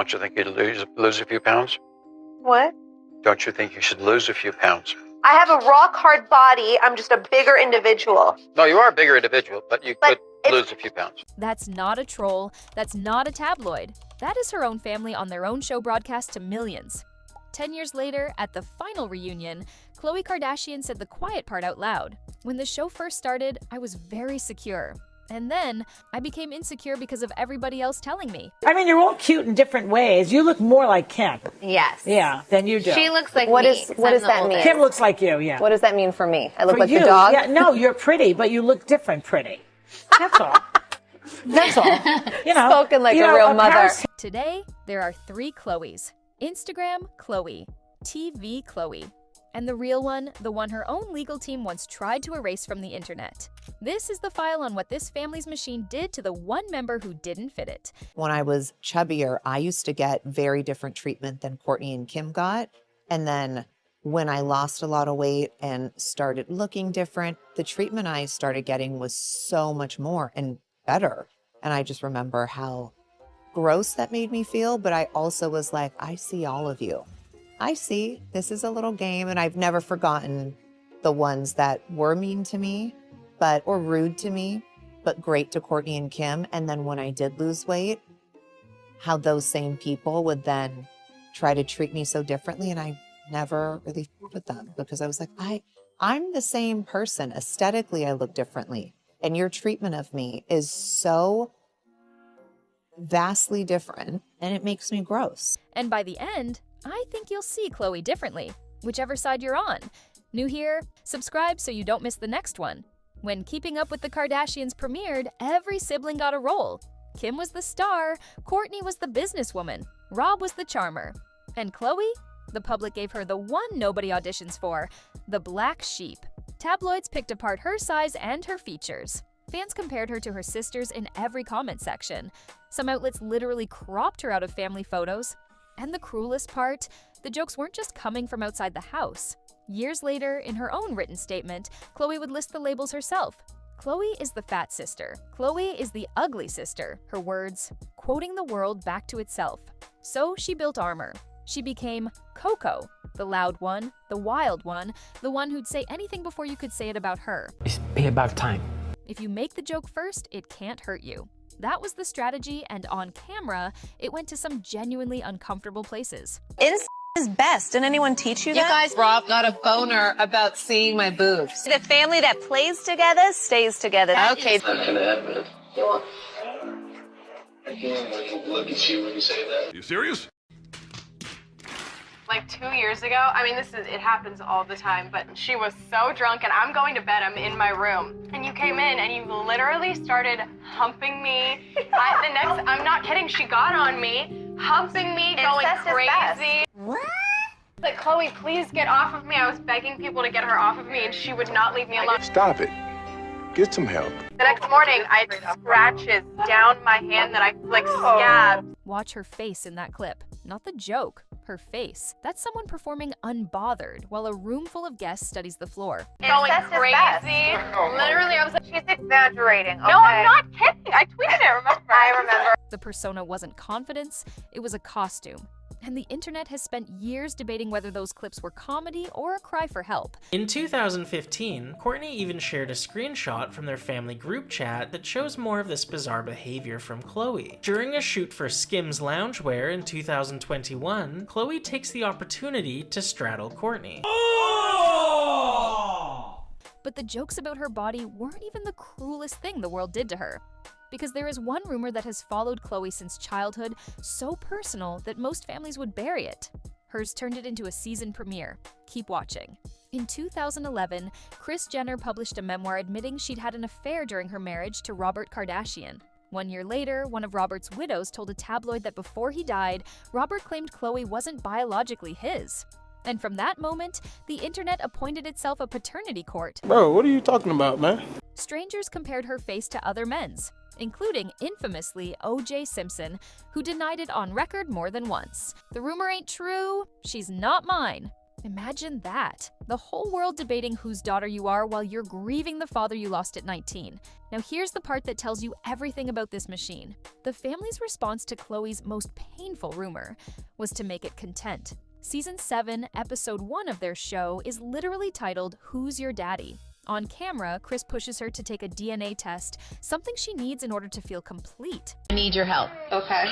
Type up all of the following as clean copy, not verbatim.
Don't you think you'd lose a few pounds? What? Don't you think you should lose a few pounds? I have a rock hard body. I'm just a bigger individual. No, you are a bigger individual, but you could lose a few pounds. That's not a troll. That's not a tabloid. That is her own family on their own show broadcast to millions. 10 years later, at the final reunion, Khloé Kardashian said the quiet part out loud. When the show first started, I was very secure. And then, I became insecure because of everybody else telling me. I mean, you're all cute in different ways. You look more like Kim. Yes. Yeah, than you do. She looks like What me. what does that mean? Kim looks like you, yeah. What does that mean for me? I look For like you, the dog? Yeah, no, you're pretty, but you look different pretty. That's all. That's all. You know, Spoken like a real mother. Today, there are 3 Khloés. Instagram, Khloé. TV, Khloé. And the real one, the one her own legal team once tried to erase from the internet. This is the file on what this family's machine did to the one member who didn't fit it. When I was chubbier, I used to get very different treatment than Kourtney and Kim got. And then when I lost a lot of weight and started looking different, the treatment I started getting was so much more and better. And I just remember how gross that made me feel, but I also was like, I see all of you. I see this is a little game, and I've never forgotten the ones that were mean to me, or rude to me, but great to Kourtney and Kim. And then when I did lose weight, how those same people would then try to treat me so differently. And I never really fought with them because I was like, I'm the same person. Aesthetically, I look differently. And your treatment of me is so vastly different, and it makes me gross. And by the end, I think you'll see Khloé differently, whichever side you're on. New here? Subscribe so you don't miss the next one. When Keeping Up with the Kardashians premiered, every sibling got a role. Kim was the star, Kourtney was the businesswoman, Rob was the charmer. And Khloé? The public gave her the one nobody auditions for, the black sheep. Tabloids picked apart her size and her features. Fans compared her to her sisters in every comment section. Some outlets literally cropped her out of family photos. And the cruelest part, the jokes weren't just coming from outside the house. Years later, in her own written statement, Khloé would list the labels herself. Khloé is the fat sister. Khloé is the ugly sister. Her words, quoting the world back to itself. So she built armor. She became Coco, the loud one, the wild one, the one who'd say anything before you could say it about her. It's be about time. If you make the joke first, it can't hurt you. That was the strategy, and on camera, it went to some genuinely uncomfortable places. Is best. Didn't anyone teach you that? You guys, Rob got a boner about seeing my boobs. The family that plays together stays together. Okay. Not gonna happen. I can't look at you when you say that. You serious? Like 2 years ago, I mean, it happens all the time, but she was so drunk and I'm going to bed, I'm in my room. And you came in and you literally started humping me. I'm not kidding, she got on me, humping me, going crazy. What? Like, Khloé, please get off of me. I was begging people to get her off of me and she would not leave me alone. Stop it. Get some help. The next morning, I had scratches down my hand that I, scabbed. Watch her face in that clip. Not the joke, her face. That's someone performing unbothered while a room full of guests studies the floor. Going crazy. Literally, I was like, she's exaggerating. Okay. No, I'm not kidding. I tweeted it, remember? I remember. The persona wasn't confidence, it was a costume. And the internet has spent years debating whether those clips were comedy or a cry for help. In 2015, Kourtney even shared a screenshot from their family group chat that shows more of this bizarre behavior from Khloé. During a shoot for Skims loungewear in 2021, Khloé takes the opportunity to straddle Kourtney. But the jokes about her body weren't even the cruelest thing the world did to her. Because there is one rumor that has followed Khloé since childhood, so personal that most families would bury it. Hers turned it into a season premiere. Keep watching. In 2011, Kris Jenner published a memoir admitting she'd had an affair during her marriage to Robert Kardashian. 1 year later, one of Robert's widows told a tabloid that before he died, Robert claimed Khloé wasn't biologically his. And from that moment, the internet appointed itself a paternity court. Bro, what are you talking about, man? Strangers compared her face to other men's, including infamously O.J. Simpson, who denied it on record more than once. The rumor ain't true, she's not mine. Imagine that. The whole world debating whose daughter you are while you're grieving the father you lost at 19. Now here's the part that tells you everything about this machine. The family's response to Khloé's most painful rumor was to make it content. Season 7, episode 1 of their show is literally titled, Who's Your Daddy? On camera, Kris pushes her to take a DNA test, something she needs in order to feel complete. I need your help. Okay.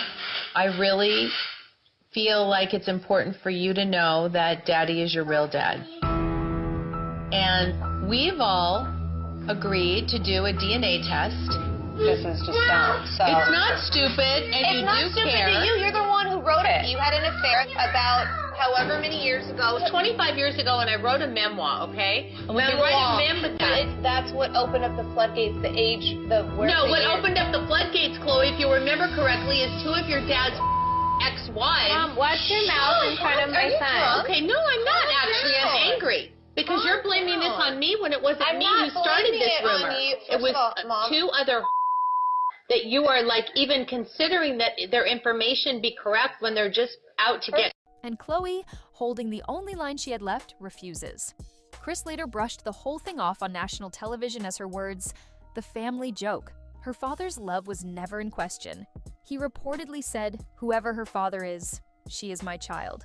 I really feel like it's important for you to know that Daddy is your real dad. And we've all agreed to do a DNA test. This is just dumb. So It's not stupid, and It's you not do stupid care. to you. You're the one who wrote it. You had an affair about however many years ago. 25 years ago, and I wrote a memoir, okay? And when you write a memoir, That's what opened up the floodgates, the age, what opened up the floodgates, Khloé, if you remember correctly, is two of your dad's ex-wives. Mom, watch your mouth in front of my son. Okay, no, I'm not actually. I'm angry. Because you're blaming this on me when it wasn't me who started this rumor. It was two other that you are like even considering that their information be correct when they're just out to get. And Khloé, holding the only line she had left, refuses. Kris later brushed the whole thing off on national television as her words, the family joke. Her father's love was never in question. He reportedly said, whoever her father is, she is my child.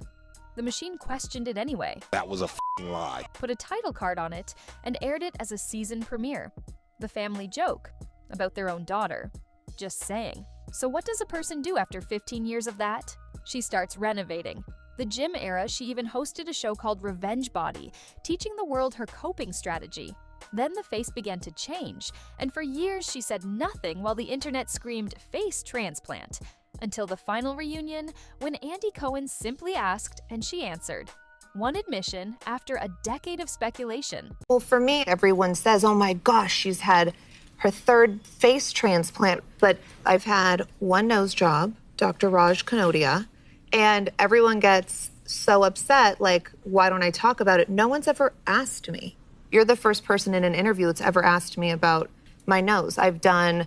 The machine questioned it anyway. That was a f***ing lie. Put a title card on it and aired it as a season premiere. The family joke about their own daughter. Just saying. So what does a person do after 15 years of that? She starts renovating. The gym era, she even hosted a show called Revenge Body, teaching the world her coping strategy. Then the face began to change, and for years she said nothing while the internet screamed face transplant. Until the final reunion, when Andy Cohen simply asked, and she answered. One admission after a decade of speculation. Well, for me, everyone says, oh my gosh, she's had her third face transplant. But I've had one nose job, Dr. Raj Kanodia, and everyone gets so upset, like, why don't I talk about it? No one's ever asked me. You're the first person in an interview that's ever asked me about my nose. I've done,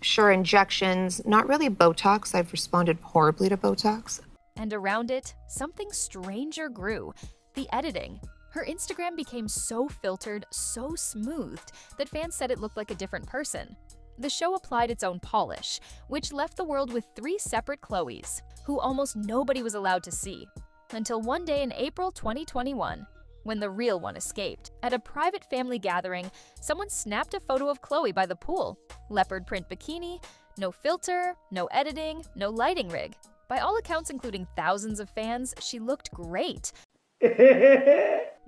sure, injections, not really Botox. I've responded horribly to Botox. And around it, something stranger grew. The editing. Her Instagram became so filtered, so smoothed, that fans said it looked like a different person. The show applied its own polish, which left the world with 3 separate Khloés, who almost nobody was allowed to see. Until one day in April 2021, when the real one escaped. At a private family gathering, someone snapped a photo of Khloé by the pool. Leopard print bikini, no filter, no editing, no lighting rig. By all accounts, including thousands of fans, she looked great.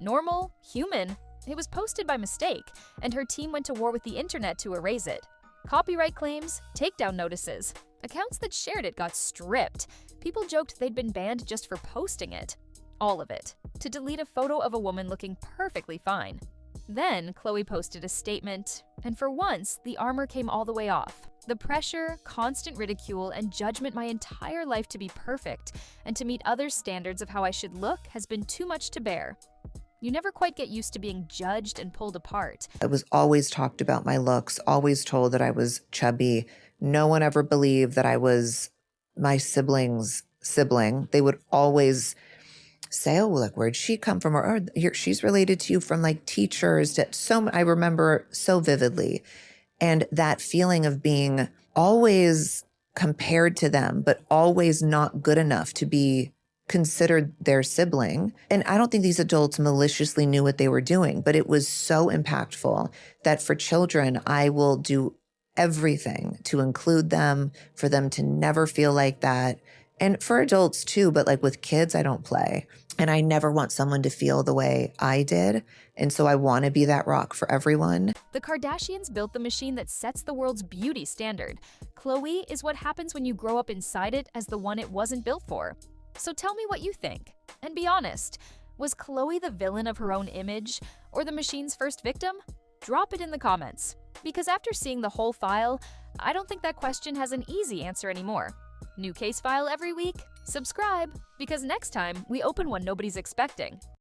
Normal, human. It was posted by mistake, and her team went to war with the internet to erase it. Copyright claims, takedown notices. Accounts that shared it got stripped. People joked they'd been banned just for posting it. All of it. To delete a photo of a woman looking perfectly fine. Then, Khloé posted a statement, and for once, the armor came all the way off. The pressure, constant ridicule, and judgment my entire life to be perfect and to meet others' standards of how I should look has been too much to bear. You never quite get used to being judged and pulled apart. I was always talked about my looks, always told that I was chubby. No one ever believed that I was my sibling's sibling. They would always say, oh, like, where'd she come from? Or she's related to you from like teachers. I remember so vividly. And that feeling of being always compared to them, but always not good enough to be considered their sibling. And I don't think these adults maliciously knew what they were doing, but it was so impactful that for children, I will do everything to include them, for them to never feel like that. And for adults too, but like with kids, I don't play. And I never want someone to feel the way I did. And so I want to be that rock for everyone. The Kardashians built the machine that sets the world's beauty standard. Khloé is what happens when you grow up inside it as the one it wasn't built for. So tell me what you think. And be honest, was Khloé the villain of her own image or the machine's first victim? Drop it in the comments. Because after seeing the whole file, I don't think that question has an easy answer anymore. New case file every week? Subscribe, because next time we open one nobody's expecting.